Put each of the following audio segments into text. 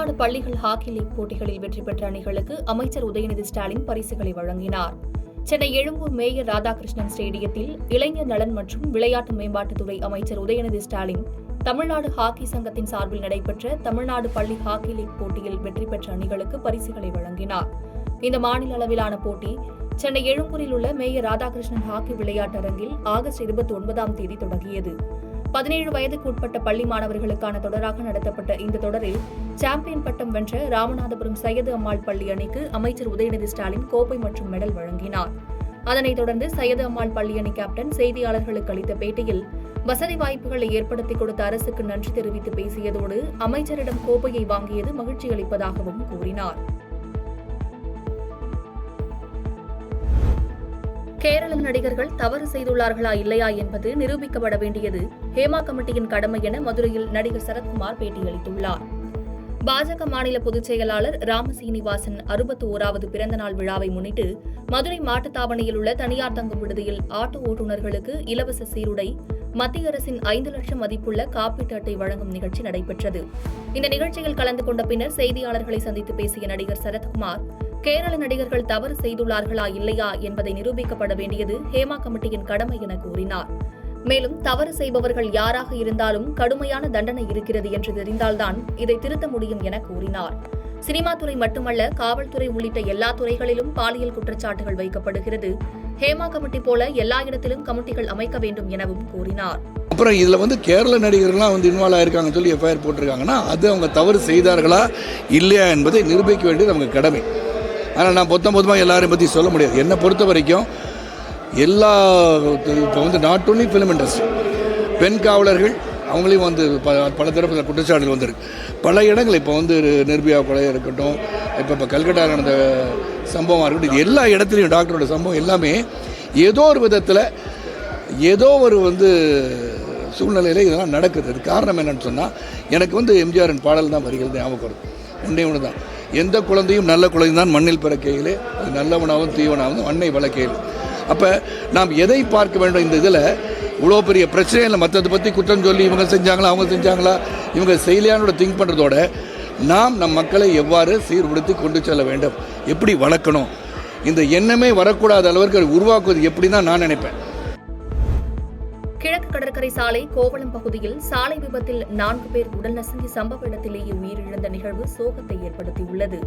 தமிழ்நாடு பள்ளிகள் hockey league போட்டிகளில் வெற்றி பெற்ற அணிகளுக்கு அமைச்சர் உதயநிதி ஸ்டாலின் பரிசுகளை வழங்கினார். சென்னை எழும்பூர் மேயர் ராதாகிருஷ்ணன் ஸ்டேடியத்தில் இளைஞர் நலன் மற்றும் விளையாட்டு மேம்பாட்டுத்துறை அமைச்சர் உதயநிதி ஸ்டாலின் தமிழ்நாடு ஹாக்கி சங்கத்தின் சார்பில் நடைபெற்ற தமிழ்நாடு பள்ளி ஹாக்கி லீக் போட்டியில் வெற்றி பெற்ற அணிகளுக்கு பரிசுகளை வழங்கினார். இந்த மாநில அளவிலான போட்டி சென்னை எழும்பூரில் உள்ள மேயர் ராதாகிருஷ்ணன் ஹாக்கி விளையாட்டரங்கில் ஆகஸ்ட் 29ஆம் தேதி தொடங்கியது. 17 வயதுக்கு உட்பட்ட பள்ளி மாணவர்களுக்கான தொடராக நடத்தப்பட்ட இந்த தொடரில் சாம்பியன் பட்டம் வென்ற ராமநாதபுரம் சையது அம்மாள் பள்ளி அணிக்கு அமைச்சர் உதயநிதி ஸ்டாலின் கோப்பை மற்றும் மெடல் வழங்கினார். அதனைத் தொடர்ந்து சையது அம்மாள் பள்ளி அணி கேப்டன் செய்தியாளர்களுக்கு அளித்த பேட்டியில் வசதி வாய்ப்புகளை ஏற்படுத்திக் கொடுத்த அரசுக்கு நன்றி தெரிவித்து பேசியதோடு அமைச்சரிடம் கோப்பையை வாங்கியது மகிழ்ச்சி அளிப்பதாகவும் கூறினார். கேரள நடிகர்கள் தவறு செய்துள்ளார்களா இல்லையா என்பது நிரூபிக்கப்பட வேண்டியது ஹேமா கமிட்டியின் கடமை என மதுரையில் நடிகர் சரத்குமார் பேட்டியளித்துள்ளார். பாஜக மாநில பொதுச் செயலாளர் ராமசீனிவாசன் 61வது பிறந்தநாள் விழாவை முன்னிட்டு மதுரை மாட்டுத்தாவணியில் உள்ள தனியார் தங்கும் விடுதியில் ஆட்டோ ஓட்டுநர்களுக்கு இலவச சீருடை, மத்திய அரசின் 5 லட்சம் மதிப்புள்ள காப்பீட்டு அட்டை வழங்கும் நிகழ்ச்சி நடைபெற்றது. இந்த நிகழ்ச்சியில் கலந்து கொண்ட பின்னர் செய்தியாளர்களை சந்தித்து பேசிய நடிகர் சரத்குமார், கேரள நடிகர்கள் தவறு செய்துள்ளார்களா இல்லையா என்பதை நிரூபிக்கப்பட வேண்டியது ஹேமா கமிட்டியின் கடமை என கூறினார். மேலும் தவறு செய்பவர்கள் யாராக இருந்தாலும் கடுமையான தண்டனை இருக்கிறது என்று தெரிந்தால்தான் இதை திருத்த முடியும் என கூறினார். சினிமா துறை மட்டுமல்ல, காவல்துறை உள்ளிட்ட எல்லா துறைகளிலும் பாலியல் குற்றச்சாட்டுகள் வைக்கப்படுகிறது. ஹேமா கமிட்டி போல எல்லா இடத்திலும் கமிட்டிகள் அமைக்க வேண்டும் எனவும் கூறினார். அப்புறம் இதில் கேரள நடிகர்கள்லாம் இன்வால்வ் ஆயிருக்காங்கன்னு சொல்லி எஃப்ஐஆர் போட்டிருக்காங்கன்னா அது அவங்க தவறு செய்தார்களா இல்லையா என்பதை நிரூபிக்க வேண்டியது அவங்க கடமை. ஆனால் நான் பொதுவாக எல்லாரையும் பற்றி சொல்ல முடியாது. என்னை பொறுத்த வரைக்கும் எல்லா இப்போ நாட் ஒன்லி ஃபிலிம் இண்டஸ்ட்ரி, பெண் காவலர்கள் அவங்களையும் பல தரப்பு குற்றச்சாட்டுகள் வந்திருக்கு. பல இடங்கள் இப்போ நிர்பயா கொலை இருக்கட்டும், இப்போ கல்கட்டா நடந்த சம்பவமாக இருக்கட்டும், இது எல்லா இடத்துலையும் டாக்டரோட சம்பவம் எல்லாமே ஏதோ ஒரு விதத்தில் ஏதோ ஒரு சூழ்நிலையில் இதெல்லாம் நடக்குது. அது காரணம் என்னன்னு சொன்னால் எனக்கு எம்ஜிஆரின் பாடல் தான் வருகிறது ஞாபகம் வருது. ஒன்று தான், எந்த குழந்தையும் நல்ல குழந்தை தான் மண்ணில் பிறக்கையிலே அது நல்லவனாகவும் தீவனாகவும் அன்னை வளர்க்கையில். அப்போ நாம் எதை பார்க்க வேண்டும்? இந்த இதில் இவ்வளோ பெரிய பிரச்சனை இல்லை, மற்றதை பற்றி குற்றம் சொல்லி இவங்க செஞ்சாங்களா அவங்க செஞ்சாங்களா இவங்க செய்யலையானோட திங்க் பண்ணுறதோட நாம் நம் மக்களை எவ்வாறு சீர்படுத்தி கொண்டு செல்ல வேண்டும், எப்படி வளர்க்கணும், இந்த எண்ணமே வரக்கூடாத அளவிற்கு உருவாக்குவது எப்படி தான் நான் நினைப்பேன். கிழக்கு கடற்கரை சாலை கோவளம் பகுதியில் சாலை விபத்தில் 4 பேர் உடல் நசுங்கி சம்பவ இடத்திலேயே உயிரிழந்த நிகழ்வு சோகத்தை ஏற்படுத்தியுள்ளது.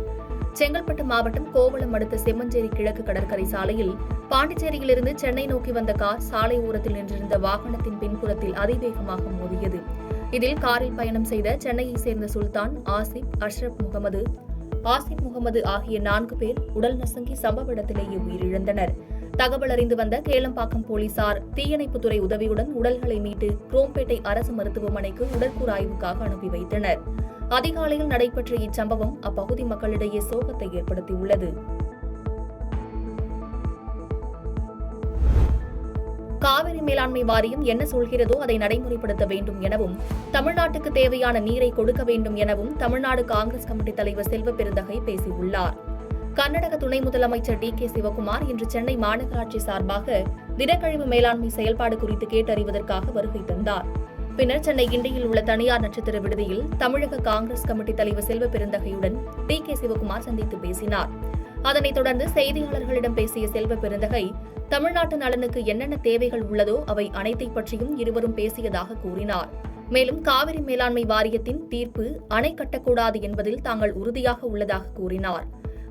செங்கல்பட்டு மாவட்டம் கோவளம் அடுத்த செம்மஞ்சேரி கிழக்கு கடற்கரை சாலையில் பாண்டிச்சேரியிலிருந்து சென்னை நோக்கி வந்த கார் சாலை ஓரத்தில் நின்றிருந்த வாகனத்தின் பின்புறத்தில் அதிவேகமாக மோதியது. இதில் காரில் பயணம் செய்த சென்னையைச் சேர்ந்த சுல்தான், ஆசிப் முகமது ஆகிய 4 பேர் உடல் நசுங்கி சம்பவ இடத்திலேயே உயிரிழந்தனர். தகவல் அறிந்து வந்த கேளம்பாக்கம் போலீசார் தீயணைப்புத்துறை உதவியுடன் உடல்களை மீட்டு குரோம்பேட்டை அரசு மருத்துவமனைக்கு உடற்கூறு ஆய்வுக்காக அனுப்பி வைத்தனர். அதிகாலையில் நடைபெற்ற இச்சம்பவம் அப்பகுதி மக்களிடையே சோகத்தை ஏற்படுத்தியுள்ளது. காவிரி மேலாண்மை வாரியம் என்ன சொல்கிறதோ அதை நடைமுறைப்படுத்த வேண்டும் எனவும் தமிழ்நாட்டுக்கு தேவையான நீரை கொடுக்க வேண்டும் எனவும் தமிழ்நாடு காங்கிரஸ் கமிட்டி தலைவர் செல்வ பெருந்தகை பேசியுள்ளார். கர்நாடக துணை முதலமைச்சர் DK சிவகுமார் இன்று சென்னை மாநகராட்சி சார்பாக திடக்கழிவு மேலாண்மை செயல்பாடு குறித்து கேட்டறிவதற்காக வருகை தந்தார். பின்னர் சென்னை கிண்டியில் உள்ள தனியார் நட்சத்திர விடுதியில் தமிழக காங்கிரஸ் கமிட்டி தலைவர் செல்வ பெருந்தகையுடன் DK சிவகுமார் சந்தித்து பேசினார். அதனைத் தொடர்ந்து செய்தியாளர்களிடம் பேசிய செல்வ பெருந்தகை, தமிழ்நாட்டு நலனுக்கு என்னென்ன தேவைகள் உள்ளதோ அவை அனைத்தை பற்றியும் இருவரும் பேசியதாக கூறினார். மேலும் காவிரி மேலாண்மை வாரியத்தின் தீர்ப்பு அணை கட்டக்கூடாது என்பதில் தாங்கள் உறுதியாக உள்ளதாக கூறினார்.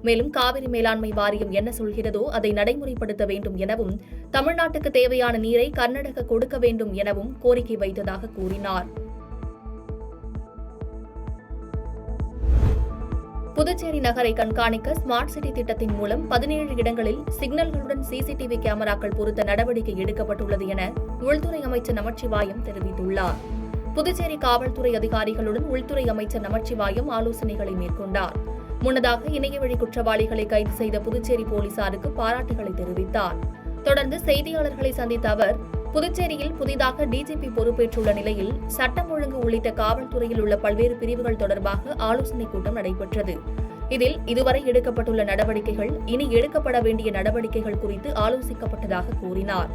மேலும் காவிரி மேலாண்மை வாரியம் என்ன சொல்கிறதோ அதை நடைமுறைப்படுத்த வேண்டும் எனவும் தமிழ்நாட்டுக்கு தேவையான நீரை கர்நாடகா கொடுக்க வேண்டும் எனவும் கோரிக்கை வைத்ததாக கூறினார். புதுச்சேரி நகரை கண்காணிக்க ஸ்மார்ட் சிட்டி திட்டத்தின் மூலம் 17 இடங்களில் சிக்னல்களுடன் CCTV கேமராக்கள் பொருத்த நடவடிக்கை எடுக்கப்பட்டுள்ளது என உள்துறை அமைச்சர் நமச்சிவாயம் தெரிவித்துள்ளார். புதுச்சேரி காவல்துறை அதிகாரிகளுடன் உள்துறை அமைச்சர் நமச்சிவாயம் ஆலோசனைகளை மேற்கொண்டார். முன்னதாக இணையவழி குற்றவாளிகளை கைது செய்த புதுச்சேரி போலீசாருக்கு பாராட்டுகளை தெரிவித்தார். தொடர்ந்து செய்தியாளர்களை சந்தித்த அவர், புதுச்சேரியில் புதிதாக DGP பொறுப்பேற்றுள்ள நிலையில் சட்டம் ஒழுங்கு உள்ளிட்ட காவல்துறையில் உள்ள பல்வேறு பிரிவுகள் தொடர்பாக ஆலோசனைக் கூட்டம் நடைபெற்றது. இதில் இதுவரை எடுக்கப்பட்டுள்ள நடவடிக்கைகள், இனி எடுக்கப்பட வேண்டிய நடவடிக்கைகள் குறித்து ஆலோசிக்கப்பட்டதாக கூறினார்.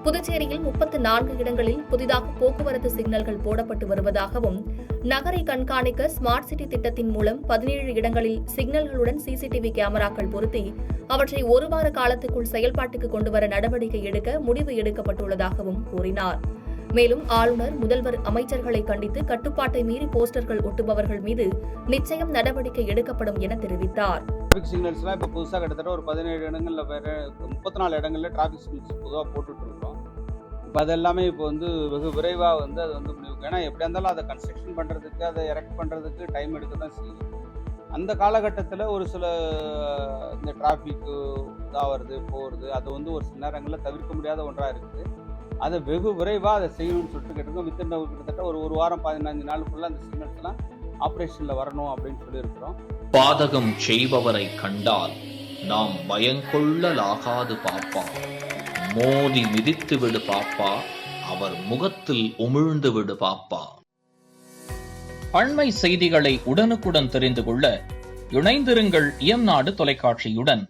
புதுச்சேரியில் 34 இடங்களில் புதிதாக போக்குவரத்து சிக்னல்கள் போடப்பட்டு வருவதாகவும், நகரை கண்காணிக்க ஸ்மார்ட் சிட்டி திட்டத்தின் மூலம் 17 இடங்களில் சிக்னல்களுடன் சிசிடிவி கேமராக்கள் பொருத்தி அவற்றை ஒரு வார காலத்துக்குள் செயல்பாட்டுக்கு கொண்டுவர நடவடிக்கை எடுக்க முடிவு எடுக்கப்பட்டுள்ளதாகவும் கூறினார். மேலும் ஆளுநர், முதல்வர், அமைச்சர்களை கண்டித்து கட்டுப்பாட்டை மீறி போஸ்டர்கள் ஒட்டுபவர்கள் மீது நிச்சயம் நடவடிக்கை எடுக்கப்படும் என தெரிவித்தார். டிராஃபிக் சிக்னல்ஸ்லாம் இப்போ புதுசாக கிட்டத்தட்ட ஒரு 17 இடங்களில் 34 இடங்களில் டிராஃபிக் சிக்னல்ஸ் பொதுவாக போட்டுட்டு இருக்கோம். இப்போ அதெல்லாமே இப்போ வெகு விரைவாக அது முடிவு. ஏன்னா எப்படியா இருந்தாலும் அதை கன்ஸ்ட்ரக்ஷன் பண்ணுறதுக்கு, அதை எரெக்ட் பண்ணுறதுக்கு டைம் எடுக்க தான் செய்யும். அந்த காலகட்டத்தில் ஒரு சில இந்த டிராஃபிக்கு இதாகிறது போகிறது அது ஒரு சில நேரங்களில் தவிர்க்க முடியாத ஒன்றாக இருக்குது. அதை வெகு விரைவாக அதை செய்யணும்னு சொல்லிட்டு கேட்டிருக்கோம். கிட்டத்தட்ட ஒரு வாரம் 15 நாளுக்குள்ளே அந்த சிக்னல்ஸ்லாம் ஆப்ரேஷனில் வரணும் அப்படின்னு சொல்லியிருக்கிறோம். பாதகம் செய்பவரை கண்டால் நாம் பயங்கொள்ளலாகாது பாப்பா, மோதி மிதித்து விடு பாப்பா, அவர் முகத்தில் உமிழ்ந்து விடு பாப்பா. அண்மை செய்திகளை உடனுக்குடன் தெரிந்து கொள்ள இணைந்திருங்கள் இயம்நாடு தொலைக்காட்சியுடன்.